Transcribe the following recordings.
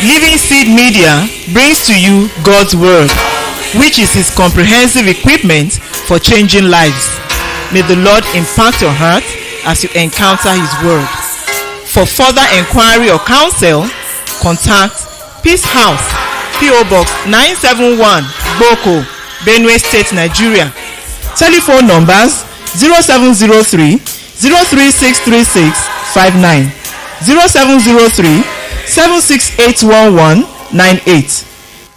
Living Seed Media brings to you God's Word, which is His comprehensive equipment for changing lives. May the Lord impact your heart as you encounter His Word. For further inquiry or counsel, contact Peace House, P.O. Box 971, Boko, Benue State, Nigeria. Telephone numbers 0703 0363659, 0703 7681198.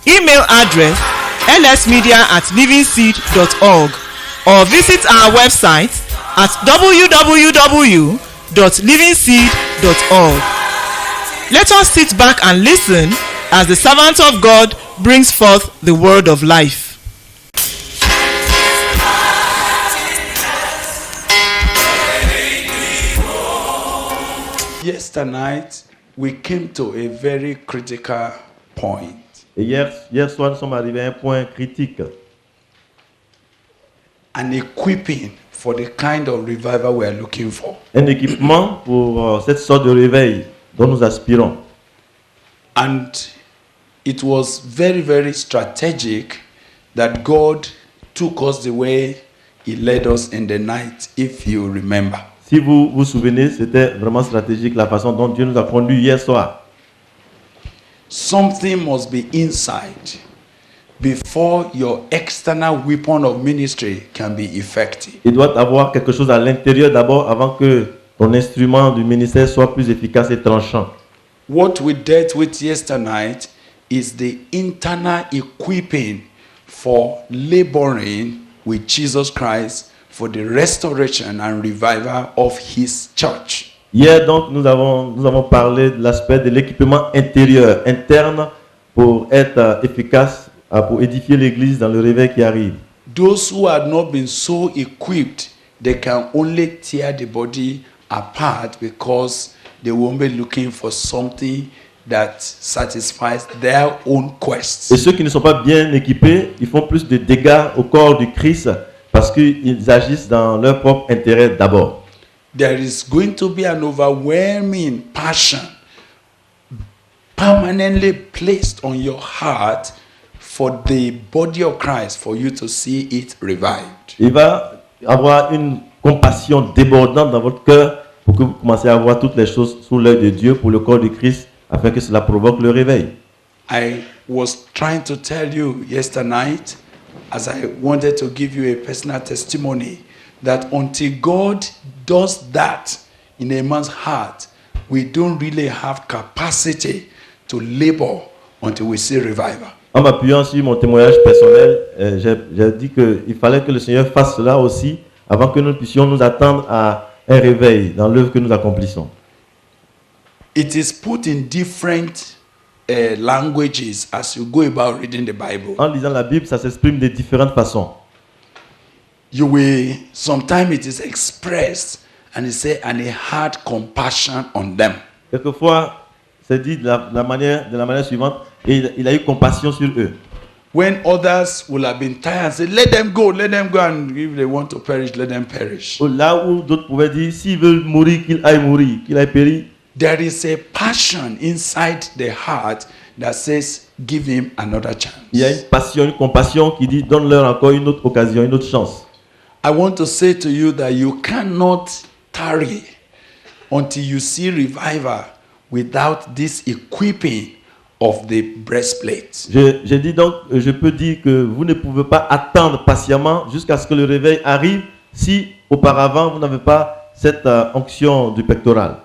Email address lsmedia@livingseed.org or visit our website at www.livingseed.org. Let us sit back and listen as the servant of God brings forth the word of life. Yesterday night, we came to a very critical point. Et hier soir, nous sommes arrivés à un point critique. An equipping for the kind of revival we are looking for. Un équipement pour cette sorte de réveil dont nous aspirons. And it was very, very strategic that God took us the way He led us in the night, if you remember. Si vous vous souvenez, c'était vraiment stratégique la façon dont Dieu nous a conduits hier soir. Something must be inside before your external weapon of ministry can be effective. Il doit avoir quelque chose à l'intérieur d'abord avant que ton instrument du ministère soit plus efficace et tranchant. What we dealt with yesterday night is the internal equipping for laboring with Jesus Christ for the restoration and revival of His church. Hier donc nous avons parlé de l'aspect de l'équipement intérieur, interne pour être efficace, pour édifier l'église dans le réveil qui arrive. Those who had not been so equipped, they can only tear the body apart because they won't be looking for something that satisfies their own quest. Et ceux qui ne sont pas bien équipés, ils font plus de dégâts au corps du Christ parce qu'ils agissent dans leur propre intérêt d'abord. There is going to be an overwhelming passion permanently placed on your heart for the body of Christ, for you to see it revived. Il va avoir une compassion débordante dans votre cœur pour que vous commenciez à voir toutes les choses sous l'œil de Dieu pour le corps du Christ, afin que cela provoque le réveil. I was trying to tell you yesterday night, as I wanted to give you a personal testimony, that until God does that in a man's heart, we don't really have capacity to labor until we see revival. En m'appuyant sur mon témoignage personnel, j'ai dit qu'il fallait que le Seigneur fasse cela aussi avant que nous puissions nous attendre à un réveil dans l'œuvre que nous accomplissons. It is put in different languages as you go about reading the Bible. En lisant la Bible, ça s'exprime de différentes façons. You will, sometimes it is expressed and it say, and he had compassion on them. Quelquefois, c'est dit de la manière suivante, et il a eu compassion sur eux. When others will have been tired and say, let them go, and if they want to perish, let them perish. Là où d'autres pouvaient dire, s'ils veulent mourir, qu'ils aillent mourir, qu'ils aillent périr. There is a passion inside the heart that says, give him another chance. Il y a une passion, une compassion qui dit, donne-leur encore une autre occasion, une autre chance. I want to say to you that you cannot tarry until you see revival without this equipping of the breastplate. Je dis donc, je peux dire que vous ne pouvez pas attendre patiemment jusqu'à ce que le réveil arrive si auparavant vous n'avez pas cette onction du pectoral.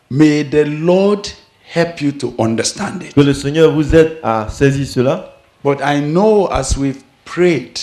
May the Lord help you to understand it. Que le Seigneur vous aide à saisir cela. But I know as we've prayed,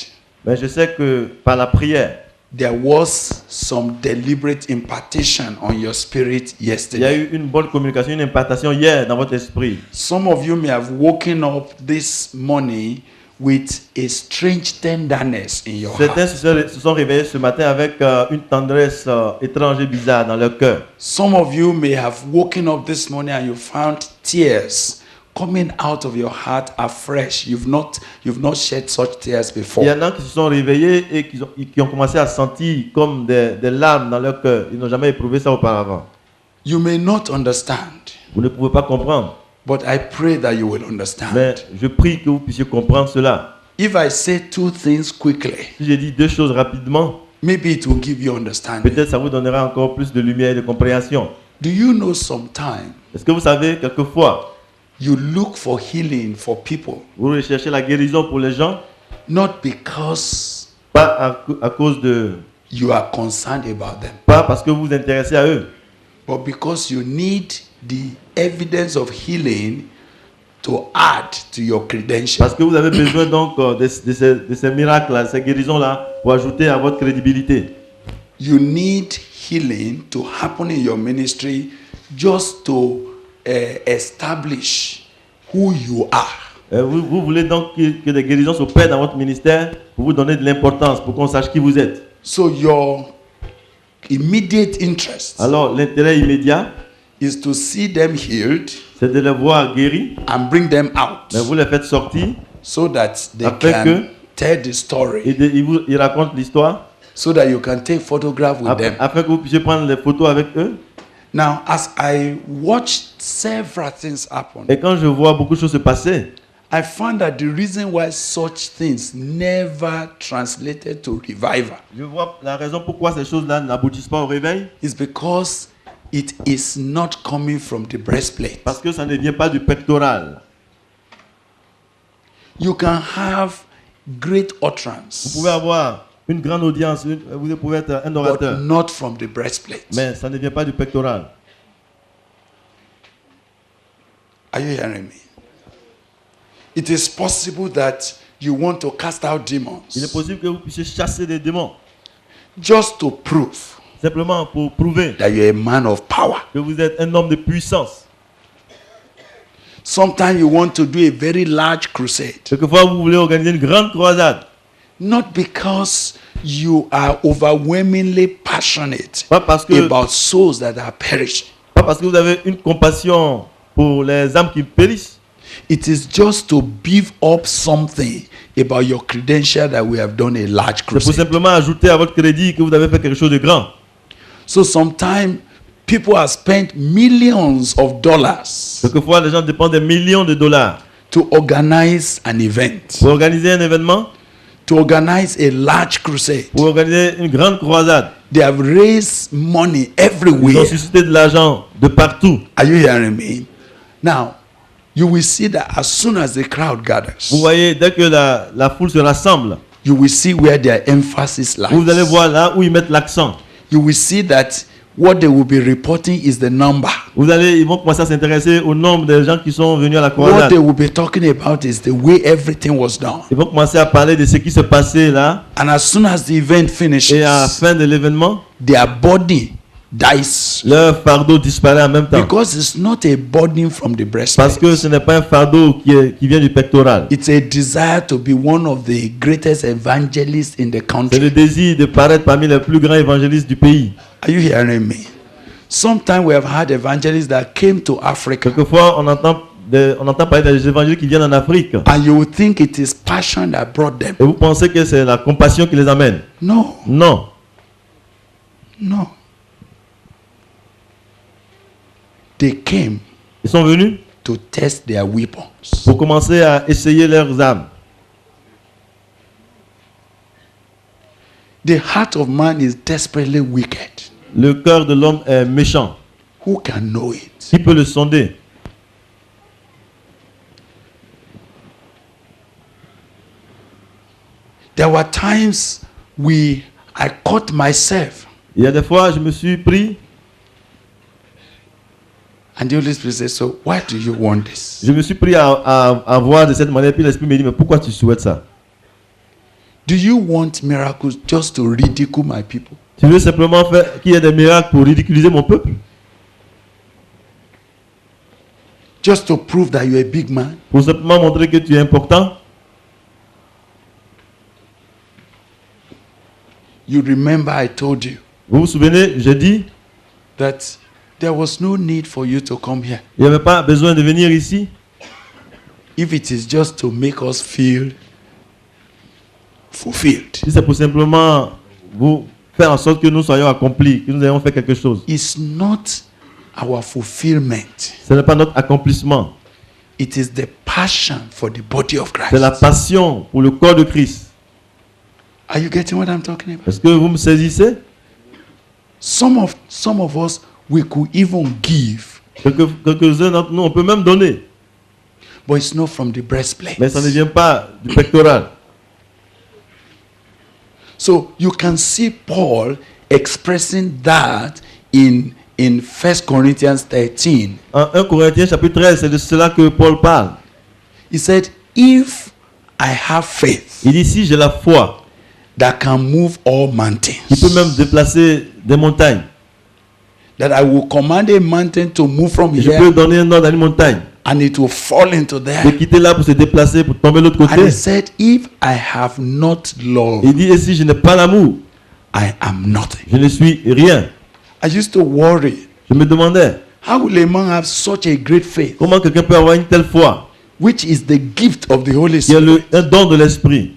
mais je sais que par la prière, there was some deliberate impartation on your spirit yesterday. Il y a eu une bonne communication, une impartation hier dans votre esprit. Some of you may have woken up this morning with a strange tenderness in your Certains heart. se sont réveillés ce matin avec une tendresse étrange et bizarre dans leur cœur. Some of you may have woken up this morning and you found tears coming out of your heart afresh. You've not shed such tears before. Il y en a qui se sont réveillés et qui ont commencé à sentir comme des larmes dans leur cœur. Ils n'ont jamais éprouvé ça auparavant. You may not understand. Vous ne pouvez pas comprendre. But I pray that you will understand. Mais je prie que vous puissiez comprendre cela. If I say two things quickly, Si j'ai dit deux choses rapidement, maybe it will give you understanding. peut-être ça vous donnera encore plus de lumière et de compréhension. Do you know sometimes Est-ce que vous savez, quelquefois, you look for healing for people, vous recherchez la guérison pour les gens, not because pas à cause de... you are concerned about them, Pas parce que vous vous intéressez à eux, but because you need the evidence of healing to add to your credentials. parce que vous avez besoin donc de ces miracles-là, ces guérisons-là, pour ajouter à votre crédibilité. You need healing to happen in your ministry just to establish who you are. Vous voulez donc que des guérisons s'opèrent dans votre ministère pour vous donner de l'importance, pour qu'on sache qui vous êtes. So your immediate interest Alors, l'intérêt immédiat, is to see them healed c'est de les voir guéris, and bring them out mais vous les faites sortir so that they Afin can que- tell the story, et ils racontent l'histoire so that you can take photograph with them. afin que vous puissiez prendre les photos avec eux. Now, as I watched several things happen, Et quand je vois beaucoup de choses se passer, I found that the reason why such things never translated to revival je vois la raison pourquoi ces choses-là n'aboutissent pas au réveil, is because it is not coming from the breastplate. parce que ça ne vient pas du pectoral. You can have great Vous utterance, pouvez avoir une grande audience, vous pouvez être un but orateur, not from the breastplate. mais ça ne vient pas du pectoral. Are you hearing me? It is possible that you want to cast out Il est demons possible que vous puissiez chasser des démons, just to prove simplement pour prouver that you're a man of power. que vous êtes un homme de puissance. Sometimes you want to do a very large crusade, Quelquefois, vous voulez organiser une grande croisade, not because you are overwhelmingly passionate pas parce que about souls that are perishing. vous avez une compassion pour les âmes qui périssent. It is just to beef up something about your credential that we have done a large C'est pour crusade. simplement ajouter à votre crédit que vous avez fait quelque chose de grand. So sometimes people have spent millions of dollars Quelquefois, les gens dépensent des millions de dollars to organize an event, pour organiser un événement, to organize a large crusade. pour organiser une grande croisade. They have raised money Ils ont everywhere. suscité de l'argent de partout. Are you hearing me? Now, you will see that as soon as the crowd Vous gathers, voyez, dès que la foule se rassemble, you will see where their emphasis vous allez lies. voir là où ils mettent l'accent. You will see that what they will be reporting is the number. Ils vont commencer à s'intéresser au nombre de gens qui sont venus à la What croisade. they will be talking about is the way everything was done. Ils vont commencer à parler de ce qui se passait là. And as soon as the event Et à la finishes, fin de l'événement, their body dies. leur fardeau disparaît en même temps. Because it's not a burden from the Parce breastplate. que ce n'est pas un fardeau qui vient du pectoral. It's a desire to be one of the greatest evangelists in the C'est le country. désir de paraître parmi les plus grands évangélistes du pays. Are you hearing me? Sometimes we have had evangelists that came to Africa, Quelquefois, on entend parler des évangélistes qui viennent en Afrique. and you would think it is passion that brought them. Et vous pensez que c'est la compassion qui les amène. No, Non. no. They came Ils sont venus to test their weapons. pour commencer à essayer leurs armes. The heart of man is desperately wicked. Le cœur de l'homme est méchant. Who can know it? Qui peut le sonder? There were times I caught myself, Il y a des fois, je me suis pris, and the Holy Spirit said, "So why do you want this?" je me suis pris à voir de cette manière. Puis l'Esprit me dit, mais pourquoi tu souhaites ça? Do you want miracles just to ridicule my people? Tu veux simplement faire qu'il y ait des miracles pour ridiculiser mon peuple? Just to prove that you're a big man? Pour simplement montrer que tu es important? You remember I told you Vous vous souvenez, j'ai dit, that there was no need for you to come here il n'y avait pas besoin de venir ici. if it is just to make us feel fulfilled. Si c'est pour simplement vous faire en sorte que nous soyons accomplis, que nous ayons fait quelque chose. It's not our fulfillment. Ce n'est pas notre accomplissement. It is the passion for the body of C'est la Christ. passion pour le corps de Christ. Are you getting what I'm talking about? Est-ce que vous me saisissez? Some of us, we could even give, Quelques-uns d'entre nous, on peut même donner. but it's not from the breastplate. Mais ça ne vient pas du pectoral. So you can see Paul expressing that in 1 Corinthians 13. En 1 Corinthiens chapitre 13, c'est de cela que Paul parle. He said, if I have faith Il dit ici, j'ai la foi that can move all qui mountains, peut même déplacer des montagnes. that I will command a mountain to move from Et je peux here donner un ordre à une montagne and it will fall into de there. quitter là pour se déplacer, pour tomber de l'autre And côté. he said, if I have not love, Il dit ici, je n'ai pas l'amour, I am nothing. je ne suis rien. I used to worry, Je me demandais, how will a man have such a great faith, comment quelqu'un peut avoir une telle foi, which is the gift of the Holy qui est Spirit, un don de l'esprit,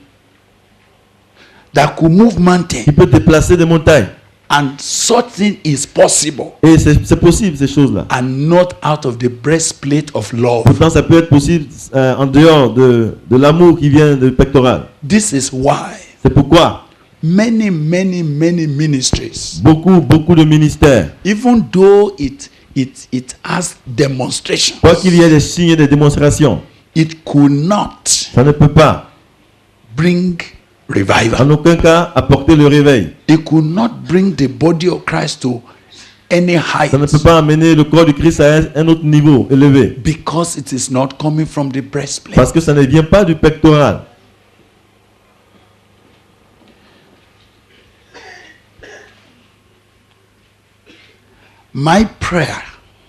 that could move mountains, qui peut déplacer des montagnes. and such thing is possible, Et c'est possible, ces choses-là. and not out of the breastplate of love. Pourtant, ça peut être possible en dehors de l'amour qui vient du pectoral. This is why C'est pourquoi many ministries, beaucoup de ministères, even though it has demonstrations, quoi qu'il y ait des signes et des démonstrations, it could not ça ne peut pas, bring revival. en aucun cas, apporter le réveil. It could not bring the body of Christ to any height, Ça ne peut pas amener le corps de Christ à un autre niveau élevé. because it is not coming from the breastplate. Parce que ça ne vient pas du pectoral. My prayer,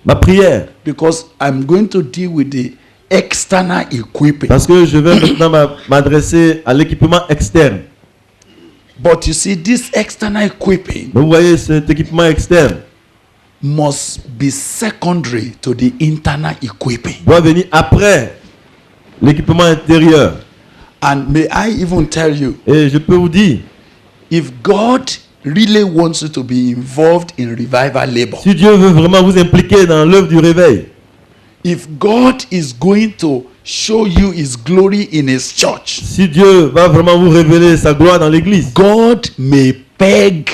Ma prière, because I'm going to deal with the external equipping. parce que je vais maintenant m'adresser à l'équipement externe. But you see, this external equipping Donc vous voyez, cet équipement externe must be secondary to the internal equipping. doit venir après l'équipement intérieur. And may I even tell you, Et je peux vous dire, if God really wants you to be involved in revival labor, si Dieu veut vraiment vous impliquer dans l'œuvre du réveil, if God is going to show you his glory in his church, si Dieu va vraiment vous révéler sa gloire dans l'église, God may peg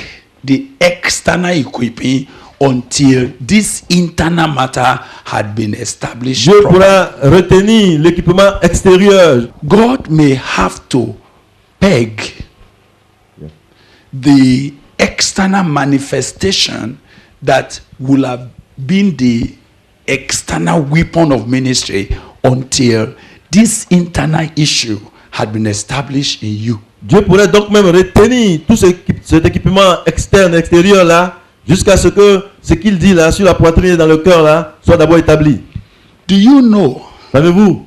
the external equipping until this internal matter had been established Dieu properly. pourra retenir l'équipement extérieur. God may have to peg the external manifestation that will have been the external weapon of ministry until this internal issue had been established in you. Dieu pourrait donc même retenir tout cet équipement externe, extérieur là, jusqu'à ce que ce qu'il dit là sur la poitrine et dans le cœur là soit d'abord établi. Do you know, Savez-vous,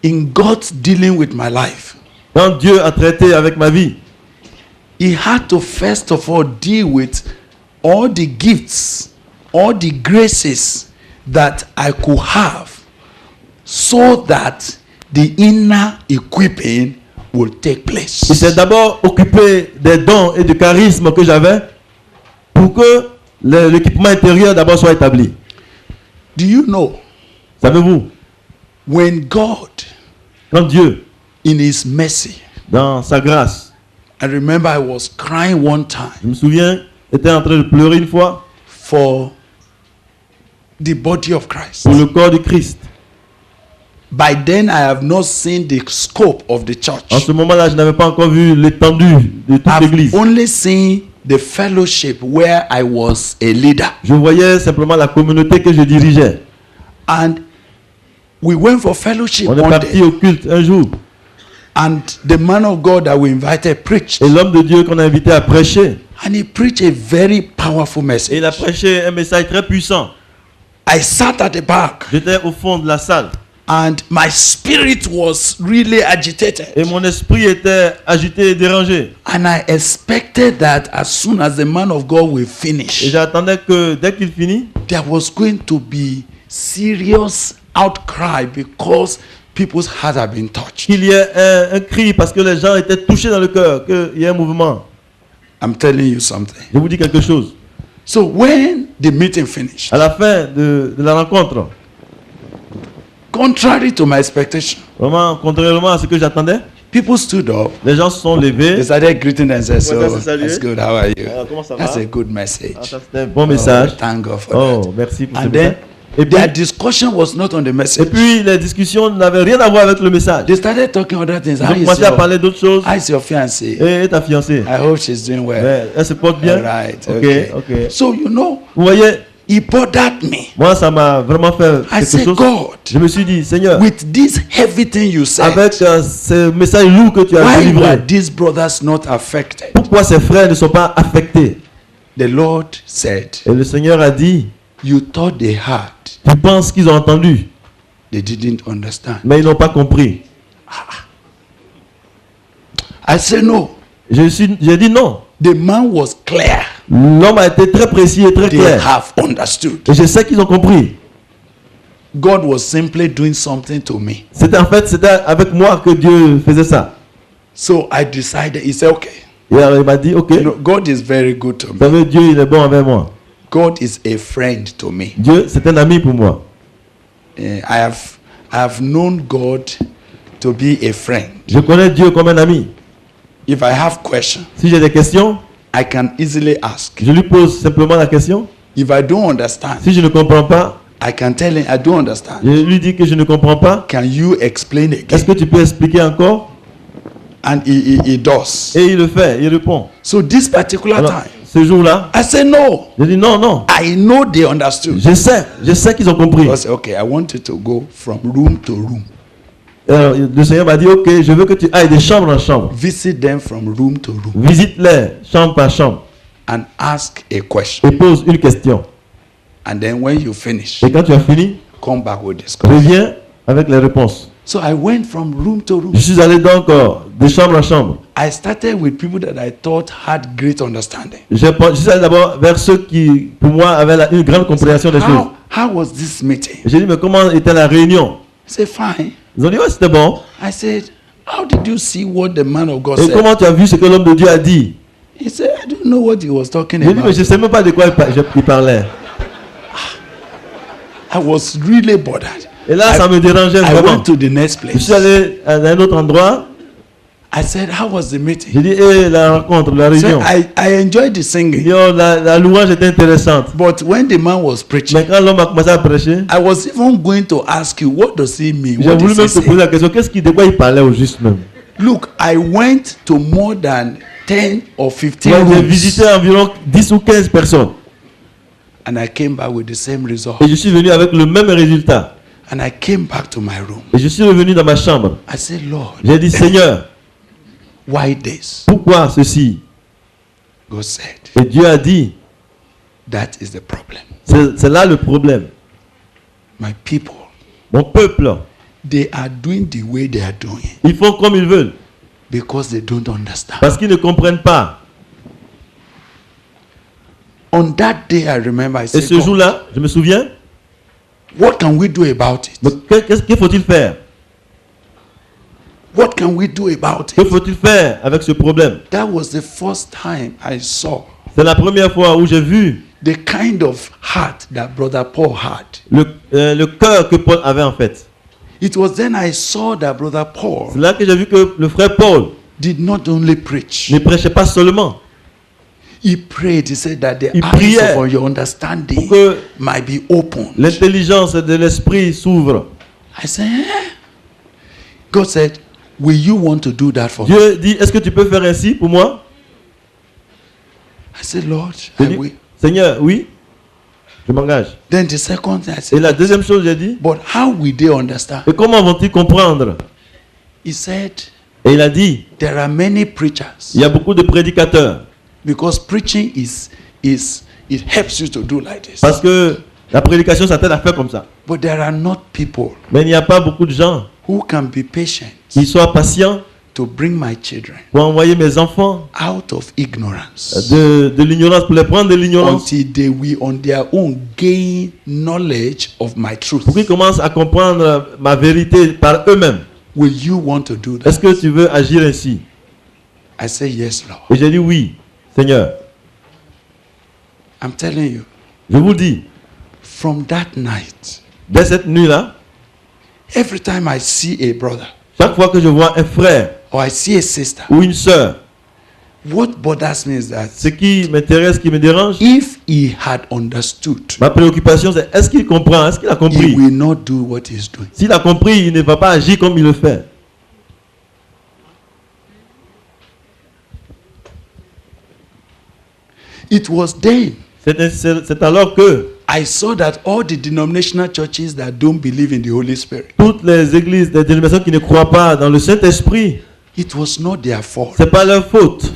in God's dealing with my life, quand Dieu a traité avec ma vie, he had to first of all deal with all the gifts, all the graces that I could have, so that the inner equipping will take place. il s'est d'abord occupé des dons et du charisme que j'avais pour que l'équipement intérieur d'abord soit établi. Do you know, Savez-vous, when God, quand Dieu, in his mercy, dans sa grâce, I remember I was crying one time je me souviens, était en train de pleurer une fois for the body of Christ. pour le corps de Christ. By then I have not seen the scope of the church. En ce moment-là, je n'avais pas encore vu l'étendue de toute I've l'église. only seen the fellowship where I was a leader. Je voyais simplement la communauté que je dirigeais. And we went for fellowship On est one parti day. au culte un jour. And the man of God that we invited preached. Et l'homme de Dieu qu'on a invité à prêcher. And he preached a very powerful Et message. il a prêché un message très puissant. I sat at the back J'étais au fond de la salle. and my spirit was really agitated. Et mon esprit était agité et dérangé. And I expected that as soon as the man of God will Et finish, j'attendais que dès qu'il finit, there was going to be serious outcry because people's hearts have been touched. qu'il y ait un cri parce que les gens étaient touchés dans le cœur, qu'il y ait un mouvement. I'm telling you something. Je vous dis quelque chose. So when the meeting finished, À la fin de la rencontre, Contrary to my expectation. Vraiment, contrairement à ce que j'attendais, People stood up. les gens se sont They levés. started greeting and said, Ouais, so, ça, salut. that's good. How are you? Comment ça That's va? a good message. Ah, ça, c'était un bon message. Oh, thank God for Oh, that. merci pour ce And message. then Et puis, their discussion was not on the et message. puis, les discussions n'avaient rien à voir avec le message. They started talking other things. Ils ont commencé à parler d'autres choses. How is your fiancée? Et ta fiancée, I hope she's doing well. ouais, elle se porte bien. All right. Ok, Okay. ok. So you know, Vous voyez, he bothered me. moi, ça m'a vraiment fait I quelque said, chose. God, Je me suis dit, Seigneur, with this heavy thing you said, avec ce message lourd que tu as why délivré, were these brothers not affected? pourquoi ces frères ne sont pas affectés? The Lord said, Et le Seigneur a dit, you thought they had, tu penses qu'ils ont entendu, they didn't understand. mais ils n'ont pas compris. I said, no. J'ai dit non. The man was clear. L'homme a été très précis et très They clair. have understood. Et je sais qu'ils ont compris. God was simply doing something to me. C'était avec moi que Dieu faisait ça. So I decided, he said, okay. Et alors il m'a dit, ok, You know, God is very good to vous me. savez, Dieu il est bon avec moi. God is a friend to me. Dieu, c'est un ami pour moi. I have known God to be a friend. Je connais Dieu comme un ami. If I have questions, Si j'ai des questions, I can easily ask. je lui pose simplement la question. If I don't understand, Si je ne comprends pas, I can tell him I don't understand. je lui dis que je ne comprends pas. Can you explain Est-ce again? que tu peux expliquer encore? And he does. Et il le fait, il répond. So this particular Alors, time, ce jour-là, I said no. je dis non, non. I know they understood. Je sais qu'ils ont compris. I said, okay, I want you to go from room to room. Alors, le Seigneur m'a dit, ok, je veux que tu ailles de chambre en chambre. Visit them from room to room Visite-les, chambre par chambre, and ask a question. et pose une question. And then when you finish, Et quand tu as fini, come back with discuss. reviens avec les réponses. So I went from room to room. Je suis allé donc de chambre en chambre. I started with people that I thought had great understanding. Je suis allé d'abord vers ceux qui, pour moi, avaient une grande compréhension des choses. How was this meeting? J'ai dit, mais comment était la réunion? I said, fine. Ils ont dit, ouais, c'était bon. I said, how did you see what the man of God Et said? comment tu as vu ce que l'homme de Dieu a dit? He said, I don't know what he was talking J'ai dit, mais about. je ne sais même pas de quoi il parlait. I was really bothered. Et là, ça me dérangeait I vraiment. went to the next Je place. suis allé à un autre endroit. I said, how was the J'ai meeting? dit, la rencontre, la He said, réunion. I enjoyed the Il singing. dit, oh, la louange était intéressante. But when the man was preaching, Mais quand l'homme a commencé à prêcher, I was even going to ask you, what does he mean? j'ai What voulu does he même te poser say? la question, de quoi il parlait au juste même? Look, I went to more than 10 or 15 Moi, j'ai rooms visité environ 10 ou 15 personnes. and I came back with the same result. Et je suis venu avec le même résultat. And I came back to my room. Et je suis revenu dans ma chambre. I said, Lord, J'ai dit, Seigneur, why this? pourquoi ceci? God said, Et Dieu a dit, that is the problem. c'est là le problème. My people, Mon peuple, they are doing the way they are doing ils font comme ils veulent. because they don't understand. Parce qu'ils ne comprennent pas. On that day, I remember I Et said, ce God, jour-là, je me souviens, what can we do about mais it? qu'est-ce qu'il faut-il faire? What can we do about Que it? faut-il faire avec ce problème? That was the first time I saw C'est la première fois où j'ai vu the kind of heart that Brother Paul had. le cœur que Paul avait en fait. It was then I saw that Brother C'est Paul là que j'ai vu que le frère Paul did not only preach, ne prêchait pas seulement, he prayed. He said that the Il eyes priait of your understanding pour que might be opened. l'intelligence de l'esprit s'ouvre. I said, eh? God said, will you want to do that for me? Dieu dit, est-ce que tu peux faire ainsi pour moi? I said, Lord, J'ai I dit, will. Seigneur, oui, je m'engage. Then the second thing I Et said, la deuxième chose, j'ai dit, but how will they understand? et comment vont-ils comprendre? He said, Et il a dit, there are many preachers il y a beaucoup de prédicateurs. because preaching it helps you to do like this. Parce que la prédication, ça t'aide à faire comme ça. But there are not people Mais il n'y a pas beaucoup de gens who can be patient qui soient patients to bring my children pour envoyer mes enfants out of ignorance de l'ignorance, pour les prendre de l'ignorance, until they will on their own gain knowledge of my truth. pour qu'ils commencent à comprendre ma vérité par eux-mêmes. Will you want to do that? Est-ce que tu veux agir ainsi? I say yes, Lord. Et j'ai dit oui, Seigneur. I'm telling you, Je vous dis, from that night, dès cette nuit-là, Every time I see a brother Chaque fois que je vois un frère or I see a sister, ou une sœur, what bothers me is that ce qui m'intéresse, qui me dérange, if he had understood, ma préoccupation c'est est-ce qu'il comprend, est-ce qu'il a he compris? will not do what he's doing. S'il a compris, il ne va pas agir comme il le fait. It was then C'est alors que I saw that all the denominational churches that don't believe in the Holy Spirit, toutes les églises, les dénominations qui ne croient pas dans le Saint-Esprit, it was not their fault. c'est pas leur faute.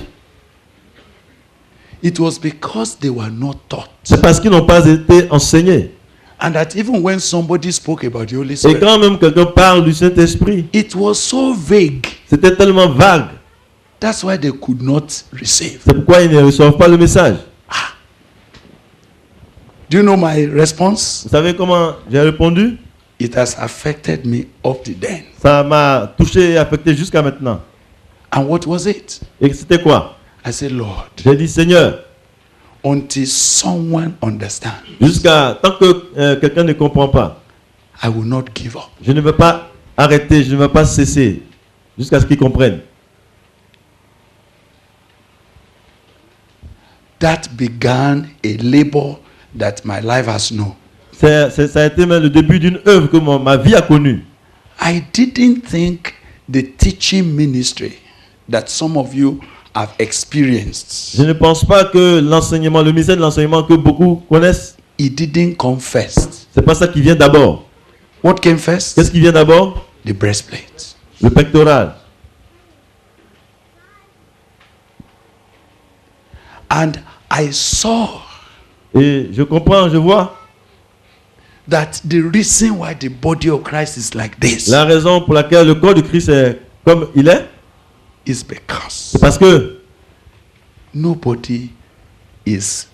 It was because they were not taught. C'est parce qu'ils n'ont pas été enseignés. And that even when somebody spoke about the Holy Et Spirit, quand même quelqu'un parle du Saint-Esprit, it was so vague. c'était tellement vague. That's why they could not receive. C'est pourquoi ils ne reçoivent pas le message. Do you know my response? Vous savez comment j'ai répondu? It has affected me up to then. Ça m'a touché et affecté jusqu'à maintenant. And what was it? Et c'était quoi? I said, Lord, J'ai dit, Seigneur, until someone understands, jusqu'à tant que quelqu'un ne comprend pas, I will not give up. je ne veux pas arrêter, je ne veux pas cesser, jusqu'à ce qu'ils comprennent. That began a labor that my life has known. Ça a été même le début d'une œuvre que ma vie a connue. I didn't think the teaching ministry that some of you have experienced, Je ne pense pas que l'enseignement, le ministère de l'enseignement que beaucoup connaissent, it didn't come first. c'est pas ça qui vient d'abord. What came first? Qu'est-ce qui vient d'abord? The breastplate. Le pectoral. And I saw Et je comprends, je vois that the reason why the body of Christ is like this la raison pour laquelle le corps de Christ est comme il est, is because c'est parce que nobody is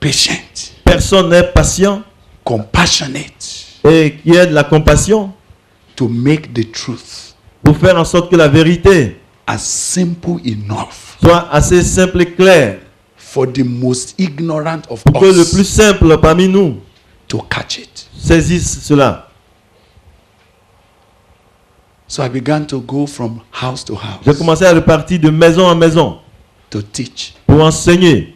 patient, personne n'est patient compassionate et qui ait de la compassion to make the truth pour faire en sorte que la vérité as simple enough soit assez simple et claire for the most ignorant of pour que le plus us simple parmi nous to catch it. saisisse cela. So I began to go from house to J'ai house commencé à repartir de maison en maison to teach. pour enseigner.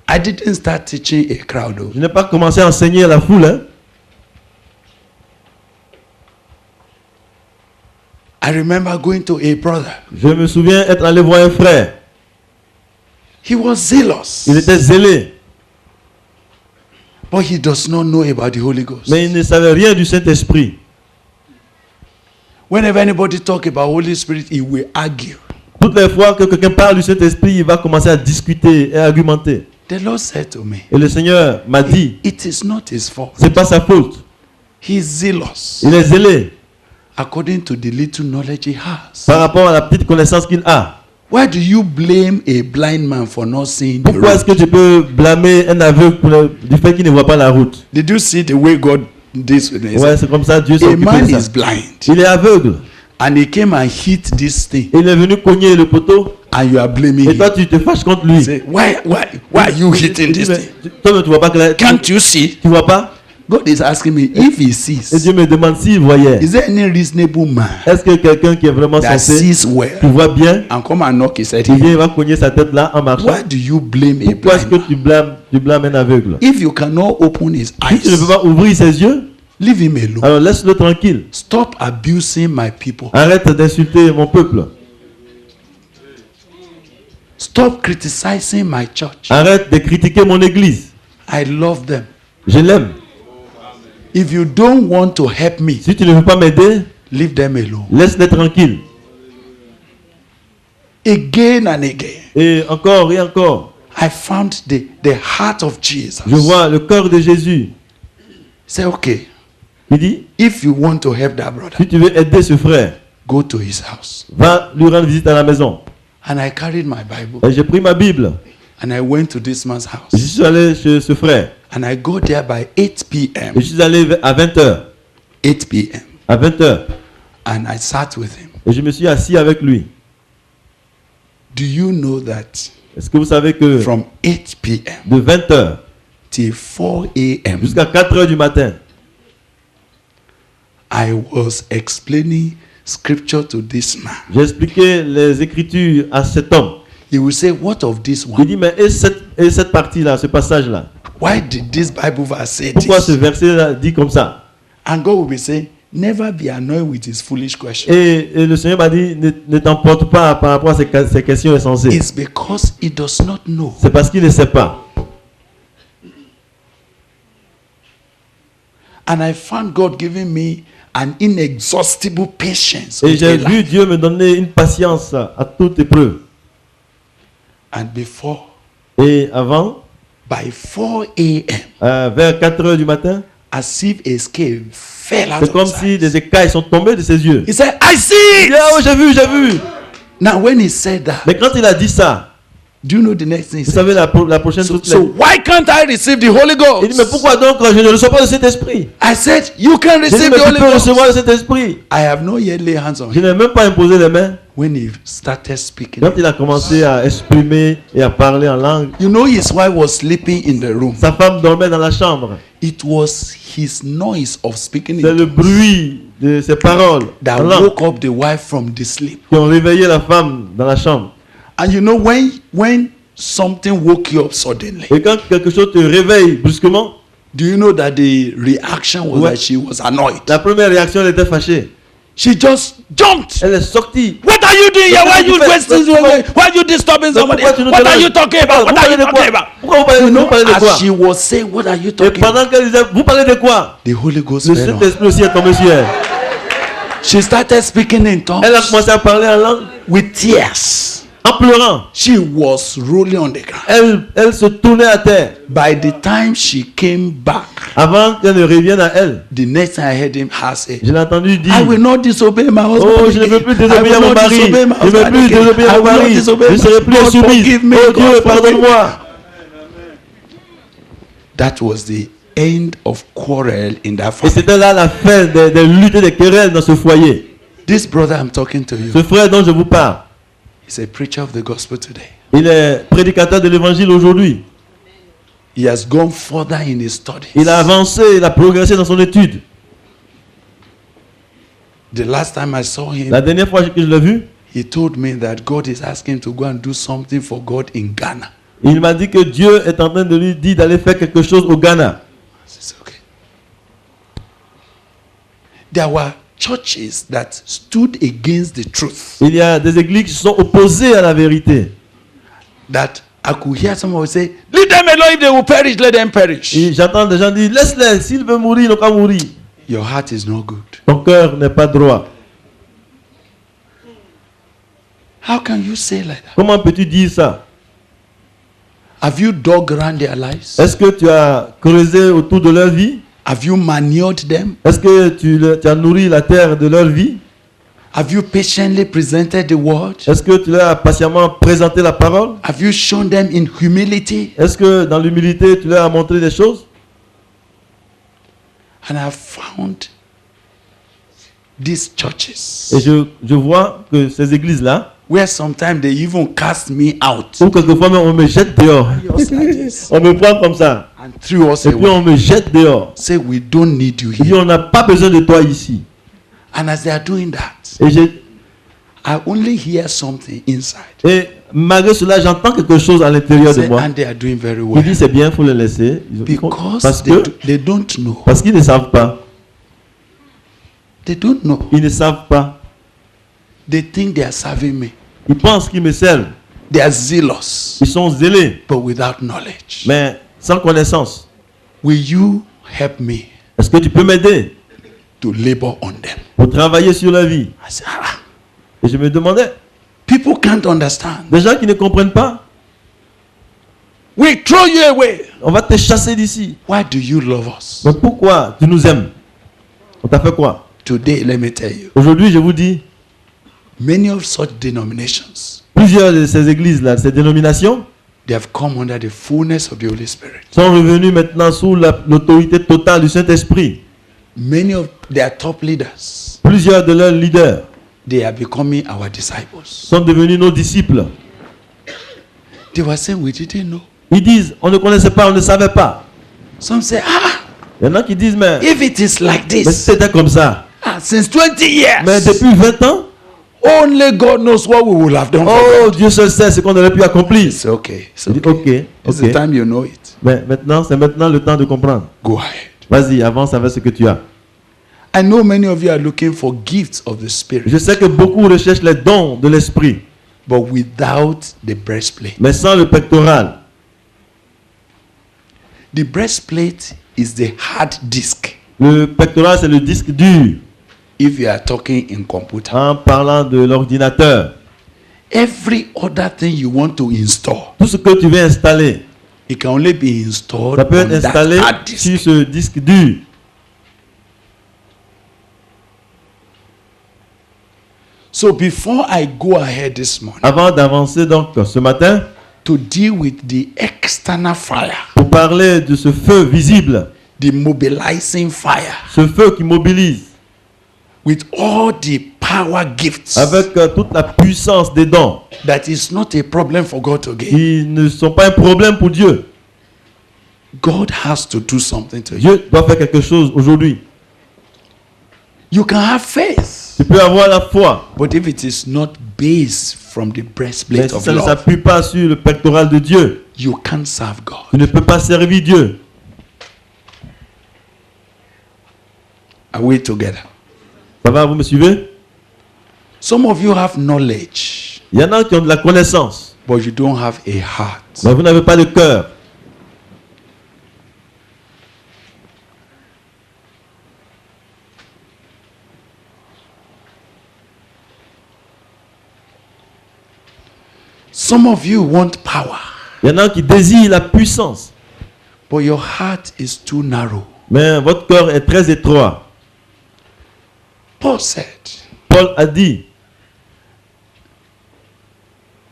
I didn't start teaching a crowd though. Je n'ai pas commencé à enseigner à la foule. Hein. I remember going to a brother. Je me souviens être allé voir un frère. He was zealous, Il était zélé, but he does not know about the Holy Ghost. mais il ne savait rien du Saint-Esprit. Whenever anybody talk about Holy Spirit, he will argue. Toutes les fois que quelqu'un parle du Saint-Esprit, il va commencer à discuter et à argumenter. The Lord said to me, Et le Seigneur m'a dit, it is not his fault. c'est pas sa faute. He is zealous Il est zélé according to the little knowledge he has. par rapport à la petite connaissance qu'il a. Why do you blame a blind man for not seeing the Pourquoi est-ce road? que tu peux blâmer un aveugle du fait qu'il ne voit pas la route? Did you see the way God did with this? Ouais, c'est comme ça, Dieu s'est A occupé man de is ça. blind Il est aveugle. and he came and hit this thing Il est venu cogner le poteau and you are blaming et toi him. tu te fâches contre lui. Say, why are you hitting Il dit, this mais thing? toi tu vois pas que la... Can't you see? Tu vois pas? God is asking me if he Et sees. Dieu me demande s'il voyait. Is there any reasonable man Est-ce que quelqu'un qui est vraiment that censé, sees well qui voit bien, and come and knock his head il vient, here? il va cogner sa tête là en marchant? Why do you blame a Pourquoi est-ce blind que man? tu blâmes un aveugle? If you cannot open his Si tu ne peux eyes, pas ouvrir ses yeux, leave him alone. alors laisse-le tranquille. Stop abusing my people. Arrête d'insulter mon peuple. Stop criticizing my church. Arrête de critiquer mon église. I love them. Je l'aime. If you don't want to help me, Si tu ne veux pas m'aider, leave them alone. laisse-les tranquille. Again and again, Et encore et encore, I found the heart of Jesus. je vois le corps de Jésus. Say, okay, Il dit, if you want to help that brother, si tu veux aider ce frère, go to his house. va lui rendre visite à la maison. And I carried my Bible Et j'ai pris ma Bible. and I went to this man's Je house. suis allé chez ce frère. And I go there by 8 p.m. Et je suis allé à 20h. 8 p.m. À 20h. And I sat with him. Et je me suis assis avec lui. Do you know that Est-ce que vous savez que from 8 p.m. de 20h till 4 a.m. jusqu'à 4h du matin, I was explaining scripture to this man. J'ai expliqué les Écritures à cet homme. He will say, what of this Il one? dit, mais et cette partie-là, ce passage-là? Why did this Bible verse say Pourquoi ce this? verset-là dit comme ça? And God will be saying, never be annoyed with his foolish question. Et le Seigneur m'a dit, ne t'emporte pas par rapport à ces questions insensées. It's because he does not know. C'est parce qu'il ne sait pas. And I found God giving me an inexhaustible patience. Et with j'ai Eli. vu Dieu me donner une patience à toute épreuve. And before, Et avant, by 4 a.m., vers 4 heures du matin, as if a scale fell out c'est comme of his si eyes. des écailles sont tombées de ses yeux. He said, I see Il it. dit, ah, oh, j'ai vu. Now, when he said that, Mais quand il a dit ça, do you know the next thing he vous said? savez la prochaine So, toute so why can't I receive the Holy il dit, mais Ghost? pourquoi donc je ne reçois pas de cet esprit? I said, you can J'ai dit, receive mais the tu Holy peux Ghost. recevoir de cet esprit. I have not yet laid hands on Je him. n'ai même pas imposé les mains. When he started speaking, Quand il a commencé à exprimer et à parler en langue, you know, his wife was sleeping in the room. sa femme dormait dans la chambre. It was his noise of speaking C'est in le tongues bruit de ses paroles that en langue woke up the wife from the sleep. qui ont réveillé la femme dans la chambre. And you know, when something woke you up suddenly, Et quand quelque chose te réveille brusquement, do you know that the reaction was Ouais. that she was annoyed? la première réaction, elle était fâchée. She just jumped. Elle est sortie. What are you doing here? Why are you Mais wasting? Why are you disturbing Mais somebody? pourquoi tu nous What are déranges? you talking about? What are you talking about? Pourquoi vous parlez, You know, vous parlez de quoi? as she was saying, what are you Et talking about? pendant qu'elle disait, vous parlez de quoi? The Holy Ghost Le fell on. Saint-Esprit aussi est tombé sur elle. She started speaking in Elle a tongues commencé à parler en langue with tears. en pleurant. She was rolling on the ground. Elle se tournait à terre. By the time she came back, Avant qu'elle ne revienne à elle, the next time I heard him say, je l'ai entendu dire, I will not disobey my husband. oh, je ne veux plus again. I désobéir à will mon not mari. disobey my Je ne veux husband plus again. désobéir à I mon will not mari. disobey Je ne my- serai plus God insoumise. forgive me. Oh God Dieu, forgive me. pardonne-moi. That was the end of quarrel in that Et family. c'était là la fin des luttes et des querelles dans ce foyer. This brother I'm talking to you, Ce frère dont je vous parle, he's a preacher of the gospel today. il est prédicateur de l'évangile aujourd'hui. He has gone further in his studies. Il a avancé, il a progressé dans son étude. The last time I saw him, La dernière fois que je l'ai vu, he told me that God is asking him to go and do something for God in Ghana. il m'a dit que Dieu est en train de lui dire d'aller faire quelque chose au Ghana. It's okay. There were churches that stood against the truth. Il y a des églises qui sont opposées à la vérité. That I could hear someone say, leave them alone. If they will perish, let them perish. Et j'entends des gens dire, laisse-les, s'il veut mourir, il n'a qu'à mourir. Your heart is not good. Ton cœur n'est pas droit. How can you say like that? Comment peux-tu dire ça? Have you dug around their lives? Est-ce que tu as creusé autour de leur vie? Have you manured them? Est-ce que tu as nourri la terre de leur vie? Have you patiently presented the word? Est-ce que tu leur as patiemment présenté la parole? Have you shown them in humility? Est-ce que dans l'humilité, tu leur as montré des choses? And I found these churches Et je vois que ces églises-là, where sometimes they even cast me out. où quelquefois même on me jette dehors. Just like this. On me prend comme ça. And threw us Et puis away. on me jette dehors. Say, we don't need you Il dit, here. on n'a pas besoin de toi ici. And as they are doing that, Et, I only hear something inside. et malgré cela, j'entends quelque chose à l'intérieur de Say, moi. and they are doing very Il well. dit, c'est bien, il faut les laisser. Because Parce they, que, they don't know. parce qu'ils ne savent pas. They don't know. Ils ne savent pas. They think they are serving me. Ils pensent qu'ils me servent. They are zealous, Ils sont zélés, but without knowledge. mais sans connaissance. Will you help me Est-ce que tu peux m'aider to labor on them? pour travailler sur la vie? I said, ah, Et je me demandais, people can't understand. des gens qui ne comprennent pas, We throw you away. on va te chasser d'ici. Why do you love us? Mais pourquoi tu nous aimes? On t'a fait quoi? Today, let me tell you, Aujourd'hui, je vous dis, many of such denominations, plusieurs de ces églises-là, ces dénominations, they have come under the fullness of the Holy Spirit. sont revenus maintenant sous l'autorité totale du Saint-Esprit. Many of their top leaders, Plusieurs de leurs leaders they are becoming our disciples. sont devenus nos disciples. They were saying, we didn't know. Ils disent, on ne connaissait pas, on ne savait pas. Some say, ah, Il y en a qui disent, mais if it is like si this, c'était comme ça, since 20 years. Mais depuis 20 ans, Only God knows what we will have done for oh, God. Dieu seul sait ce qu'on aurait pu accomplir. It's okay. It's Il dit, okay. ok, It's the ok. time you know it. Mais maintenant, c'est maintenant le temps de comprendre. Go ahead. Vas-y, avance avec ce que tu as. I know many of you are looking for gifts of the Spirit, Je sais que beaucoup recherchent les dons de l'esprit, but without the breastplate. mais sans le pectoral. The breastplate is the hard disk. Le pectoral, c'est le disque dur. If you are talking in computer, En parlant de l'ordinateur, every other thing you want to install, tout ce que tu veux installer, it can only be installed ça peut on être that installé hard disk. sur ce disque dur. So before I go ahead this morning Avant d'avancer donc ce matin, to deal with the external fire, pour parler de ce feu visible, the mobilizing fire, ce feu qui mobilise, with all the power gifts, avec toute la puissance des dons, that is not a problem for God to give. ils ne sont pas un problème pour Dieu. God has to do something to you. Dieu doit faire quelque chose aujourd'hui. You can have faith, Tu peux avoir la foi, but if it is not based from the mais breastplate si of ça ne love, s'appuie pas sur le pectoral de Dieu, you can't serve God. tu ne peux pas servir Dieu. Are we together? Ça va, vous me suivez? Some of you have knowledge, Il y en a qui ont de la connaissance, but you don't have a heart. mais vous n'avez pas de cœur. Some of you want power, Il y en a qui désirent la puissance, but your heart is too narrow. mais votre cœur est très étroit. Paul said, Paul a dit,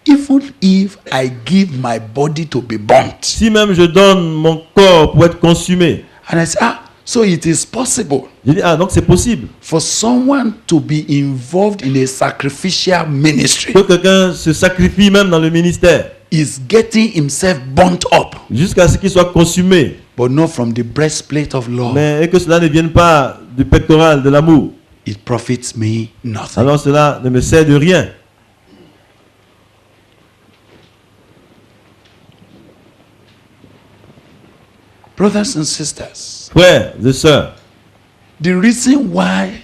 even if I give my body to be burnt, si même je donne mon corps pour être consumé, and I said, so it is possible je dis, ah, donc c'est possible for someone to be involved in a sacrificial ministry, que quelqu'un se sacrifie même dans le ministère, is getting himself burnt up, jusqu'à ce qu'il soit consumé, but not from the breastplate of love. mais et que cela ne vienne pas du pectoral de l'amour. It profits me nothing. Alors cela ne me sert de rien. Brothers and sisters, Frères et sœurs, the reason why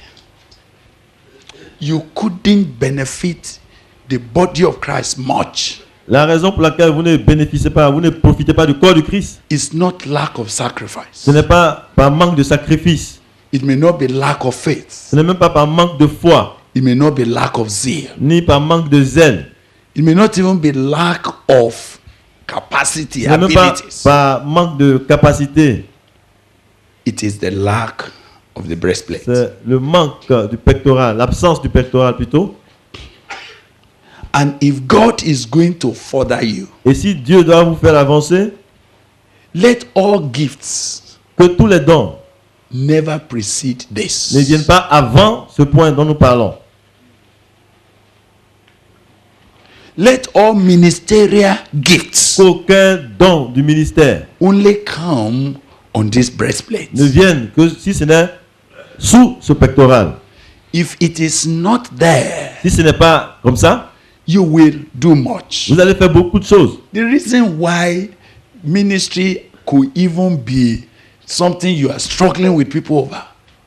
you couldn't benefit the body of Christ much la raison pour laquelle vous ne bénéficiez pas, vous ne profitez pas du corps de Christ, is not lack of sacrifice. ce n'est pas par manque de sacrifice, It may not be lack of faith. ce n'est même pas par manque de foi, It may not be lack of zeal. ni par manque de zèle, It may not even be lack of capacity, ce n'est même pas abilities. par manque de capacité, It is the lack of the breastplate. c'est le manque du pectoral, l'absence du pectoral plutôt. And if God is going to further you, Et si Dieu doit vous faire avancer, let all gifts que tous les dons never precede ne this. viennent pas avant ce point dont nous parlons. Let all ministerial gifts Qu'aucun don du ministère only come on this breastplate. ne vienne que si ce n'est sous ce pectoral. If it is not there, Si ce n'est pas comme ça, you will do much. vous allez faire beaucoup de choses. The reason why ministry could even be something you are struggling with people over,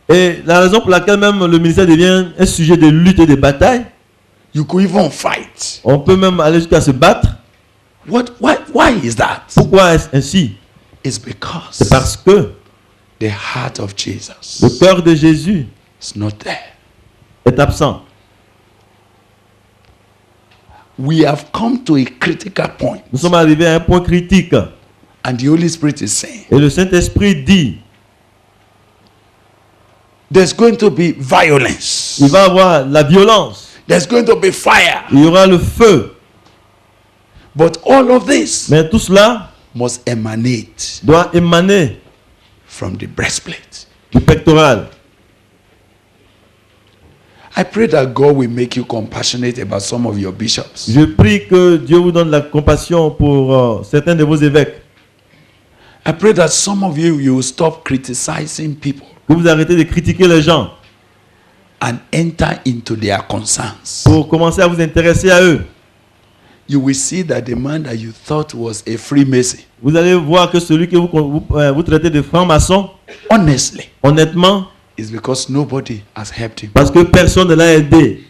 Et la raison pour laquelle même le ministère devient un sujet de lutte et de bataille, you could even fight. on peut même aller jusqu'à se battre. Why is that? Pourquoi est-ce ainsi? It's C'est because parce que the heart of le Jesus cœur de Jésus is not there. est absent. We have come to a critical point, Nous sommes arrivés à un point critique. and the Holy Spirit is saying Et le Saint-Esprit dit, there's going to be violence, il va y avoir la violence, there's going to be fire, il y aura le feu. but all of this Mais tout cela must emanate doit émaner from the breastplate. du pectoral. I pray that God will make you compassionate about some of your bishops. Je prie que Dieu vous donne la compassion pour certains de vos évêques. I pray that some of you will stop criticizing people. Que vous arrêtez de critiquer les gens. and enter into their concerns, pour commencer à vous intéresser à eux. you will see that the man that you thought was a Freemason, Vous allez voir que celui que vous traitez de franc-maçon, honestly, honnêtement, is because nobody has helped him. parce que personne ne l'a aidé.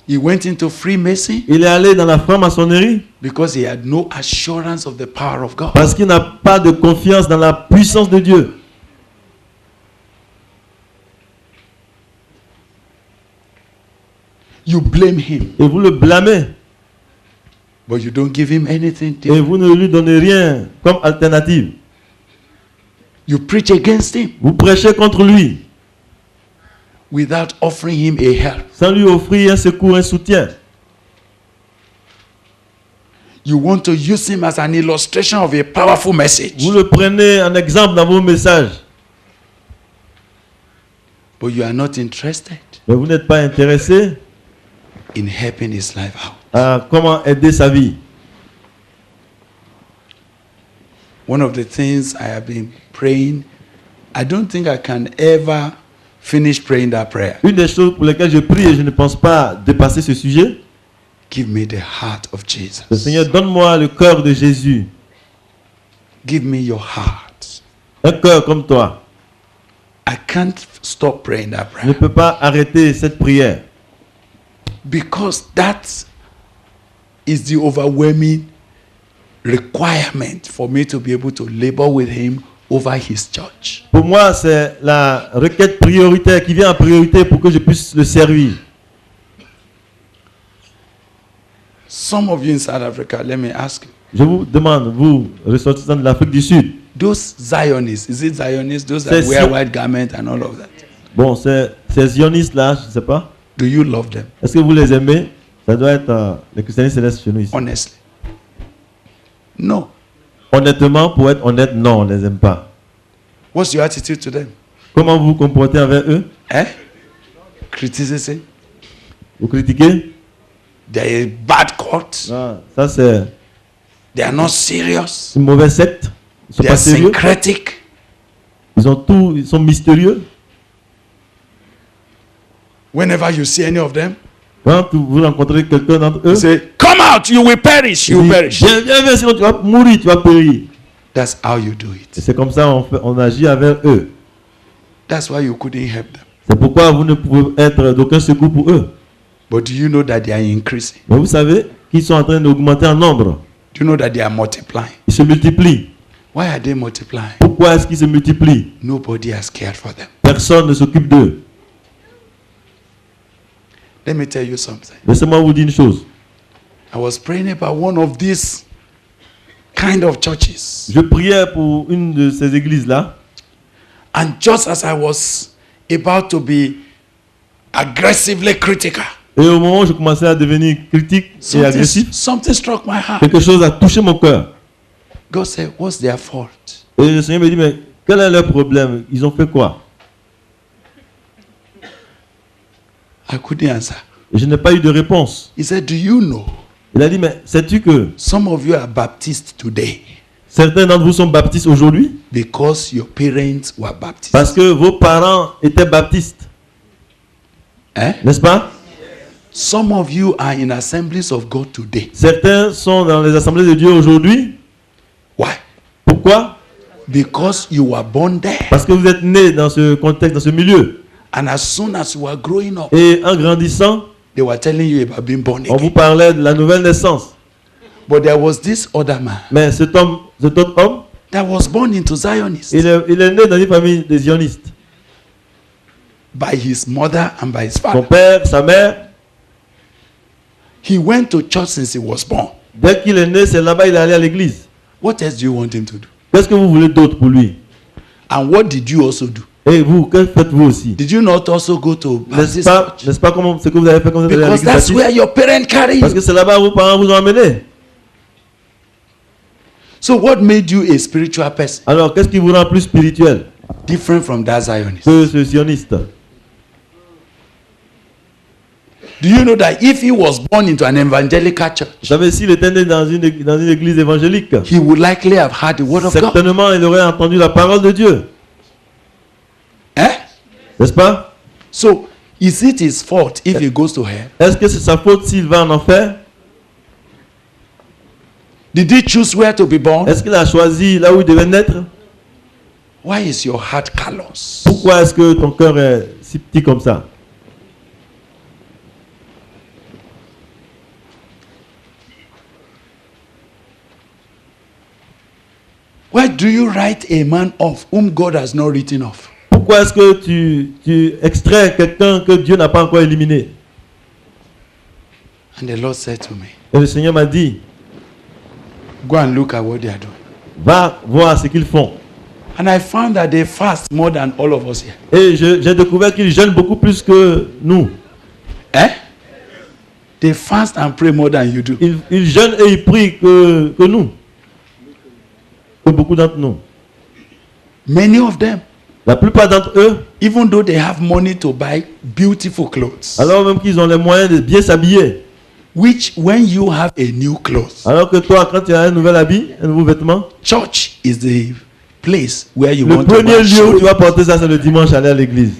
He went into Freemason Il est allé dans la franc-maçonnerie because he had no assurance of the power of God. parce qu'il n'a pas de confiance dans la puissance de Dieu. You blame him, Et vous le blâmez. but you don't give him anything Et different. vous ne lui donnez rien comme alternative. You preach against him Vous prêchez contre lui without offering him a help. sans lui offrir un secours, un soutien. You want to use him as an illustration of a powerful message, Vous le prenez en exemple dans vos messages. but you are not interested Mais vous n'êtes pas intéressé in helping his life out. à comment aider sa vie. One of the things I have been praying, I don't think I can ever finish praying that prayer. Une des choses pour lesquelles je prie et je ne pense pas dépasser ce sujet, Give me the heart of le Jesus. Seigneur, donne-moi le cœur de Jésus. Give me your heart. Un cœur comme toi. I can't stop praying that Je ne prayer peux pas arrêter cette prière. because that is the overwhelming requirement for me to be able to labor with him over his church. Pour moi, c'est la requête prioritaire qui vient en priorité pour que je puisse le servir. Some of you in South Africa, let me ask you, Je vous demande, vous, ressortissants de l'Afrique du Sud, those Zionists, is it Zionists, those C'est that wear sûr. white garment and all of that, bon, ces zionistes-là, je ne sais pas, do you love them? est-ce que vous les aimez? Ça doit être les christianistes célestes chez nous ici. Honestly. No. Honnêtement, pour être honnête, non, on ne les aime pas. What's your attitude to them? Comment vous vous comportez avec eux? Eh? Criticism? Vous critiquez? They're a bad court. Ah, ça, c'est They are not serious. une mauvaise secte. Ils ne sont They pas are sérieux. syncretic. Ils sont mystérieux. Whenever you see any of them, Quand vous rencontrez quelqu'un d'entre eux, you say, come out, you will perish, you il will dit, perish. viens, sinon tu vas mourir, tu vas périr. That's how you do Et it. c'est comme ça on agit avec eux. That's why you couldn't help them. C'est pourquoi vous ne pouvez être d'aucun secours pour eux. But do you know that they are increasing? Mais vous savez qu'ils sont en train d'augmenter en nombre. Do you know that they are multiplying? Ils se multiplient. Why are they multiplying? Pourquoi est-ce qu'ils se multiplient? Nobody has cared for them. Personne ne s'occupe d'eux. Let me tell you something. Laissez-moi vous dire une chose. I was praying about one of these kind of churches. Je priais pour une de ces églises-là. And just as I was about to be aggressively critical, Et au moment où je commençais à devenir critique et agressif, something struck my heart. quelque chose a touché mon cœur. God said, what's their fault? Et le Seigneur me dit, mais quel est leur problème? Ils ont fait quoi? I couldn't answer. Et je n'ai pas eu de réponse. He said, do you know Il a dit, mais sais-tu que some of you are Baptist today certains d'entre vous sont baptistes aujourd'hui because your parents were Baptist? parce que vos parents étaient baptistes, Eh? n'est-ce pas? Some of you are in assemblies of God today. Certains sont dans les assemblées de Dieu aujourd'hui. Why? Pourquoi? Because you were born there. Parce que vous êtes nés dans ce contexte, dans ce milieu. And as soon as you were growing up, Et en grandissant, they were telling you about being born on vous again. parlait de la nouvelle naissance. But there was this other man Mais cet autre homme, that was born into Zionist il est né dans une famille de zionistes. by his mother and by his Son father. père, sa mère, He went to church since he was born. dès qu'il est né, c'est là-bas il est allé à l'église. What else do you want him to do? Qu'est-ce que vous voulez d'autre pour lui? And what did you also do? Et vous, que faites-vous aussi? Did you not also go to Baptist church? N'est-ce pas comment, ce que vous avez fait quand vous êtes allé à Because l'église that's baptiste? where your parents carry Parce you. que c'est là-bas où vos parents vous ont amené. So what made you a spiritual person Alors, qu'est-ce qui vous rend plus spirituel different from that Zionist? que ce zioniste? Do you know that if he was born into an evangelical church, Vous savez, s'il était né dans une église évangélique, he would likely have heard the word of God? certainement il aurait entendu la parole de Dieu. N'est-ce pas? So, is it his fault if he goes to hell? Est-ce que c'est sa faute s'il va en enfer? Did he choose where to be born? Est-ce qu'il a choisi là où il devait naître? Why is your heart callous? Pourquoi est-ce que ton cœur est si petit comme ça? Why do you write a man off whom God has not written off? Pourquoi est-ce que tu extrais quelqu'un que Dieu n'a pas encore éliminé? And the Lord said to me, Et le Seigneur m'a dit, go and look at what they are doing. va voir ce qu'ils font. And I found that they fast more than all of us here. Et j'ai découvert qu'ils jeûnent beaucoup plus que nous. Eh? They fast and pray more than you do. Ils jeûnent et ils prient que nous. Que beaucoup d'entre nous. Many of them, La plupart d'entre eux, even though they have money to buy beautiful clothes, alors même qu'ils ont les moyens de bien s'habiller, which when you have a new clothes, alors que toi, quand tu as un nouvel habit, un nouveau vêtement, church is the place where you le want to premier wear lieu où shoes. tu vas porter ça, c'est le dimanche, aller à l'église.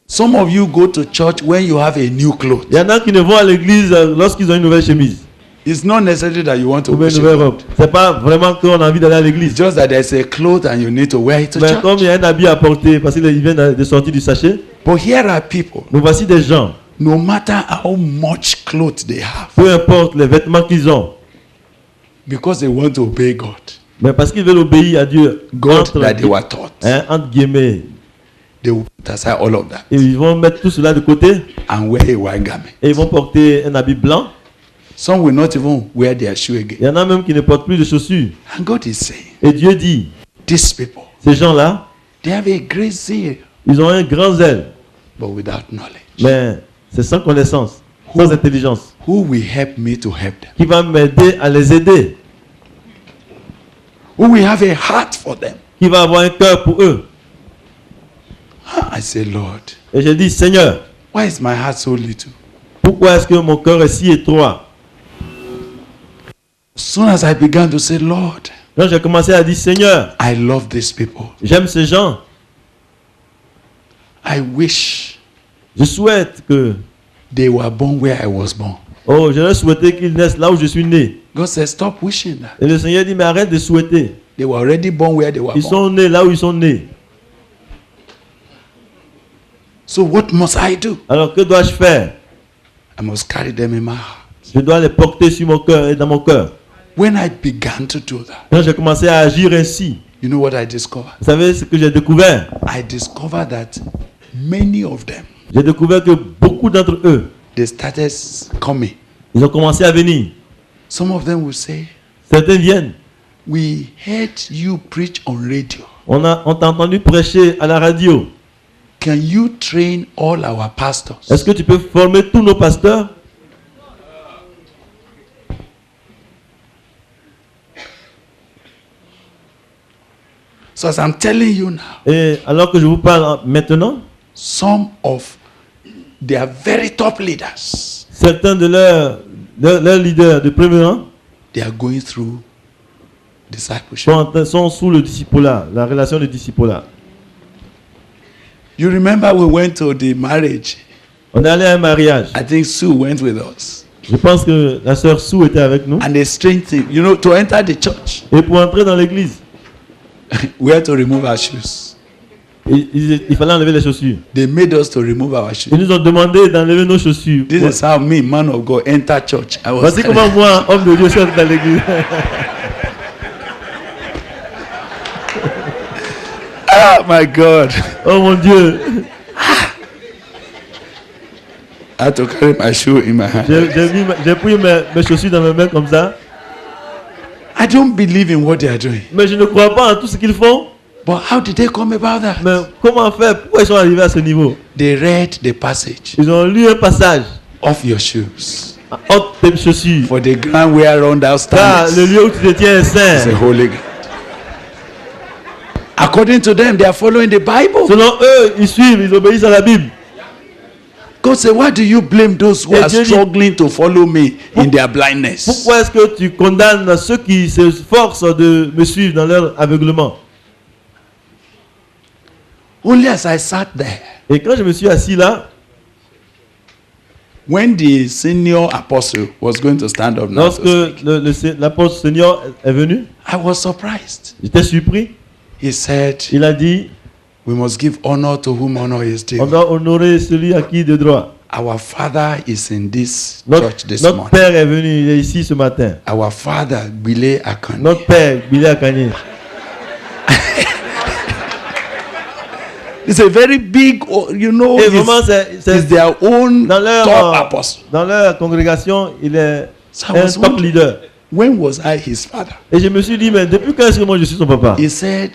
Some of you go to church when you have a new clothes. Il y en a qui ne vont à l'église lorsqu'ils ont une nouvelle chemise It's not necessary that you want to ou une worship nouvelle God. robe. C'est pas vraiment qu'on a envie d'aller à It's l'église. just that there's a cloth and you need to wear it to Mais church. comme il y a un habit à porter, parce qu'il vient de sortir du sachet, But here are people, nous voici des gens, no matter how much clothes they have, peu importe les vêtements qu'ils ont, because they want to obey God. mais parce qu'ils veulent obéir à Dieu, God that they were taught. entre guillemets, They will put aside all of that et ils vont mettre tout cela de côté and wear a white garment. et ils vont porter un habit blanc. Some will not even wear their shoe Il again. y en a même qui ne portent plus de chaussures. And God is saying, Et Dieu dit, these people, ces gens-là, they have a great zeal, ils ont un grand zèle, but without knowledge. mais c'est sans connaissance, sans intelligence. Who will help me to help them? Qui va m'aider à les aider? Who will have a heart for them? Qui va avoir un cœur pour eux? I say, Lord, Et j'ai dit, Seigneur, why is my heart so little? pourquoi est-ce que mon cœur est si étroit? As soon as I began to say, Lord, Quand j'ai commencé à dire, Seigneur, I love these people. j'aime ces gens. I wish Je souhaite que, they were born where I was born. oh, j'aurais souhaité qu'ils naissent là où je suis né. God said, stop wishing that. Et le Seigneur dit, mais arrête de souhaiter. They were already born where they were Ils born. sont nés là où ils sont nés. So what must I do? Alors que dois-je faire? I must carry them in my heart. Je dois les porter sur mon cœur et dans mon cœur. When I began to do that, Quand j'ai commencé à agir ainsi, you know what I discovered? vous savez ce que j'ai découvert? I discovered that many of them, J'ai découvert que beaucoup d'entre eux, they started coming. ils ont commencé à venir. Some of them will say, Certains viennent. we heard you preach on radio. On t'a entendu prêcher à la radio. Can you train all our pastors? Est-ce que tu peux former tous nos pasteurs? So as I'm telling you now, Et alors que je vous parle maintenant, some of their very top leaders, certains de leurs leaders de premier rang they are going through discipleship. sont sous le discipulat, la relation de discipulat. You remember we went to the marriage. On est allé à un mariage. I think Sue went with us. Je pense que la sœur Sue était avec nous. And a strange thing, you know, to enter the church, Et pour entrer dans l'église, we had to remove our shoes. il fallait enlever les chaussures. They made us to remove our shoes. Ils nous ont demandé d'enlever nos chaussures. This is how me, man of God, enter church. I was Voici comment moi, homme de Dieu, je suis entré dans l'église. oh my God. Oh mon Dieu. I had to carry my shoe in my hand. J'ai pris mes chaussures dans mes mains comme ça. I don't believe in what they are doing. Mais je ne crois pas en tout ce qu'ils font. But how did they come about that? Mais comment faire? Pourquoi ils sont arrivés à ce niveau? They read the passage Ils ont lu un passage. of your shoes. Ôte tes chaussures. For the ground whereon thou Car le standest lieu où tu te tiens est is a saint. holy ground. According to them, they are following the Bible. Selon eux, ils suivent, ils obéissent à la Bible. God said, why do you blame those who Et are Dieu dit, struggling to follow me in their blindness? Pourquoi est-ce que tu condamnes ceux qui s'efforcent de me suivre dans leur aveuglement? Only as I sat there, Et quand je me suis assis là, when the senior apostle was going to stand up now, lorsque l'apôtre Seigneur est venu, I was surprised. j'étais surpris. He said, Il a dit, we must give honor to whom honor is on due. doit honorer celui à qui de droit. Our father is in this Notre church this notre morning. père est venu, il est ici ce matin. Our father, Bile Akane. Notre père, Billy Akanye. It's a very big, you know, Et vraiment, it's c'est their own dans leur, top apostle. dans leur congrégation, il est So I un was top wondering, leader. when was I his father? Et je me suis dit, mais depuis quand est-ce que moi je suis son papa? He said,